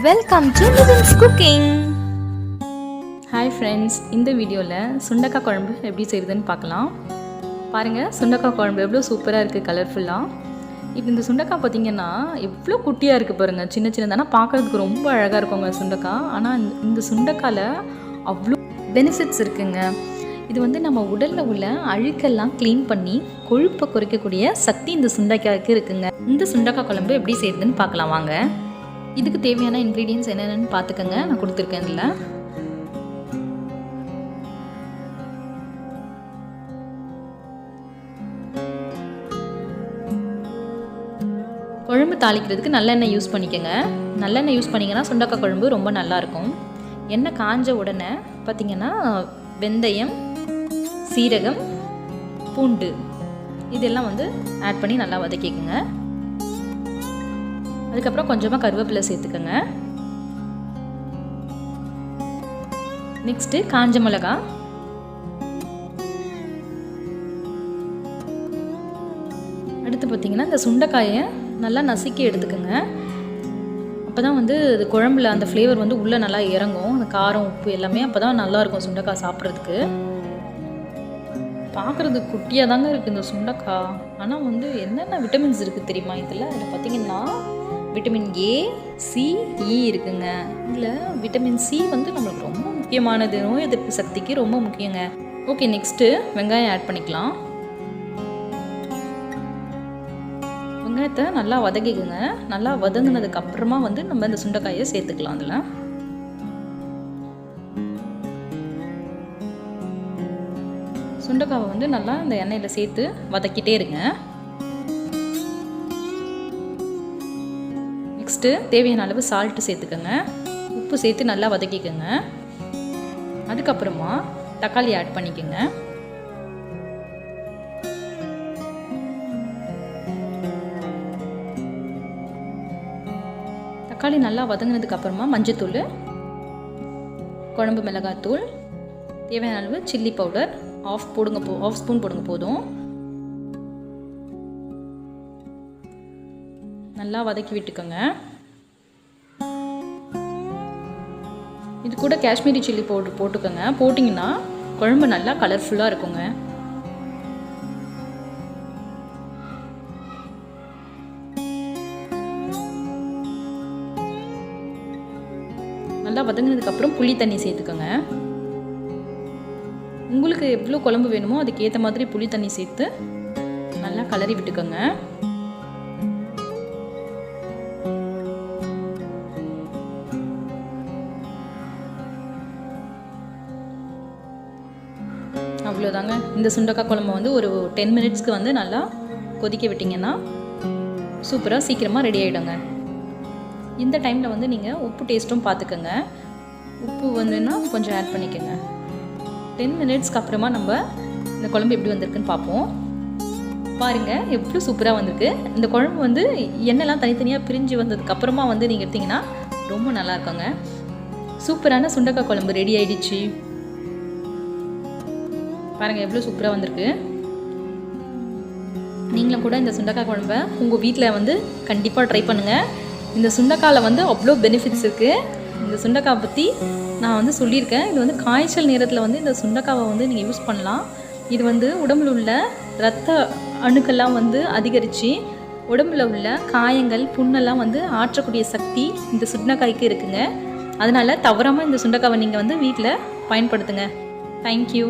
Welcome to Nivin's Cooking. Hi friends, இந்த வீடியோல சுண்டக்காய் குழம்பு எப்படி செய்யறதுன்னு பார்க்கலாம். பாருங்க, சுண்டக்காய் குழம்பு எவ்வளவு சூப்பரா இருக்கு, கலர்ஃபுல்லா. இப்போ இந்த சுண்டக்காய் பாத்தீங்கன்னா எவ்வளவு குட்டியா இருக்கு பாருங்க. சின்ன சின்னதானா பார்க்கிறதுக்கு ரொம்ப அழகா இருக்குங்க சுண்டக்காய். ஆனா இந்த சுண்டக்காயில அவ்வளவு பெனிஃபிட்ஸ் இருக்குங்க. இது வந்து நம்ம உடல்ல உள்ள அழுக்கெல்லாம் க்ளீன் பண்ணி கொழுப்பை குறைக்கக்கூடிய சக்தி இந்த சுண்டைக்காய்க்கு இருக்குங்க. இந்த சுண்டக்காய் குழம்பு எப்படி செய்யறதுன்னு பார்க்கலாம் வாங்க. இதுக்கு தேவையான இன்க்ரீடியன்ட்ஸ் என்னென்னு பார்த்துக்கங்க, நான் கொடுத்துருக்கேன் இதில். குழம்பு தாளிக்கிறதுக்கு நல்லெண்ணெய் யூஸ் பண்ணிக்கோங்க. நல்லெண்ணெய் யூஸ் பண்ணிங்கன்னா சுண்டக்காய் குழம்பு ரொம்ப நல்லாயிருக்கும். எண்ணெய் காஞ்ச உடனே பார்த்திங்கன்னா வெந்தயம், சீரகம், பூண்டு இதெல்லாம் வந்து ஆட் பண்ணி நல்லா வதக்கிக்கோங்க. அதுக்கப்புறம் கொஞ்சமாக கருவேப்பிலை சேர்த்துக்கோங்க. நெக்ஸ்ட்டு காஞ்ச மிளகா, அடுத்து பார்த்திங்கன்னா இந்த சுண்டைக்காயை நல்லா நசுக்கி எடுத்துக்கோங்க. அப்போ தான் வந்து இது குழம்புல அந்த ஃப்ளேவர் வந்து உள்ளே நல்லா இறங்கும். அந்த காரம், உப்பு எல்லாமே அப்போ தான் நல்லாயிருக்கும் சுண்டைக்காய் சாப்பிட்றதுக்கு. பார்க்குறது குட்டியாக தாங்க இருக்குது இந்த சுண்டைக்காய். ஆனால் வந்து என்னென்ன விட்டமின்ஸ் இருக்குது தெரியுமா இதில்? பார்த்திங்கன்னா விட்டமின் ஏ, சி, இ இருக்குங்க. இதில் விட்டமின் சி வந்து நம்மளுக்கு ரொம்ப முக்கியமானது, நோய் எதிர்ப்பு சக்திக்கு ரொம்ப முக்கியங்க. ஓகே, நெக்ஸ்ட்டு வெங்காயம் ஆட் பண்ணிக்கலாம். வெங்காயத்தை நல்லா வதக்கிக்குங்க. நல்லா வதங்கினதுக்கு அப்புறமா வந்து நம்ம இந்த சுண்டைக்காயை சேர்த்துக்கலாம். அதில் சுண்டைக்காவை வந்து நல்லா இந்த எண்ணெயில் சேர்த்து வதக்கிட்டே இருங்க. நெக்ஸ்ட்டு தேவையான அளவு சால்ட்டு சேர்த்துக்கோங்க. உப்பு சேர்த்து நல்லா வதக்கிக்கோங்க. அதுக்கப்புறமா தக்காளி ஆட் பண்ணிக்கோங்க. தக்காளி நல்லா வதங்கினதுக்கு அப்புறமா மஞ்சத்தூள், குழம்பு மிளகாத்தூள், தேவையான அளவு சில்லி பவுடர் ஆஃப் ஸ்பூன் போடுங்க போதும். நல்லா வதக்கி விட்டுக்கோங்க. இது கூட காஷ்மீரி சில்லி பவுடர் போட்டுக்கோங்க. போட்டிங்கன்னா குழம்பு நல்லா கலர்ஃபுல்லாக இருக்குங்க. நல்லா வதங்கினதுக்கப்புறம் புளி தண்ணி சேர்த்துக்கோங்க. உங்களுக்கு எவ்வளோ குழம்பு வேணுமோ அதுக்கேற்ற மாதிரி புளி தண்ணி சேர்த்து நல்லா கலரி விட்டுக்கோங்க. அவ்வளோதாங்க. இந்த சுண்டக்காய் குழம்பு வந்து ஒரு 10 மினிட்ஸ்க்கு வந்து நல்லா கொதிக்க விட்டிங்கன்னா சூப்பராக சீக்கிரமாக ரெடி ஆகிடுங்க. இந்த டைமில் வந்து நீங்கள் உப்பு டேஸ்ட்டும் பார்த்துக்கோங்க. உப்பு வந்துன்னா கொஞ்சம் ஆட் பண்ணிக்கோங்க. 10 மினிட்ஸ்க்கு அப்புறமா நம்ம இந்த குழம்பு எப்படி வந்திருக்குன்னு பார்ப்போம். பாருங்கள், எவ்வளோ சூப்பராக வந்திருக்கு. இந்த குழம்பு வந்து எண்ணெய்லாம் தனித்தனியாக பிரிஞ்சு வந்ததுக்கப்புறமா வந்து நீங்கள் எடுத்திங்கன்னா ரொம்ப நல்லா இருக்குங்க. சூப்பரான சுண்டக்காய் குழம்பு ரெடி ஆகிடுச்சு. பாருங்கள், எவ்வளோ சூப்பராக வந்திருக்கு. நீங்களும் கூட இந்த சுண்டக்காய் குழம்பை உங்கள் வீட்டில் வந்து கண்டிப்பாக ட்ரை பண்ணுங்கள். இந்த சுண்டைக்காயில் வந்து அவ்வளோ பெனிஃபிட்ஸ் இருக்குது. இந்த சுண்டைக்காய் பற்றி நான் வந்து சொல்லியிருக்கேன். இது வந்து காய்ச்சல் நேரத்தில் வந்து இந்த சுண்டைக்காவை வந்து நீங்கள் யூஸ் பண்ணலாம். இது வந்து உடம்புல உள்ள இரத்த அணுக்கெல்லாம் வந்து அதிகரித்து உடம்புல உள்ள காயங்கள், புண்ணெல்லாம் வந்து ஆற்றக்கூடிய சக்தி இந்த சுண்டைக்காய்க்கு இருக்குங்க. அதனால் தவறாமல் இந்த சுண்டைக்காவை நீங்கள் வந்து வீட்டில் பயன்படுத்துங்க. தேங்க்யூ.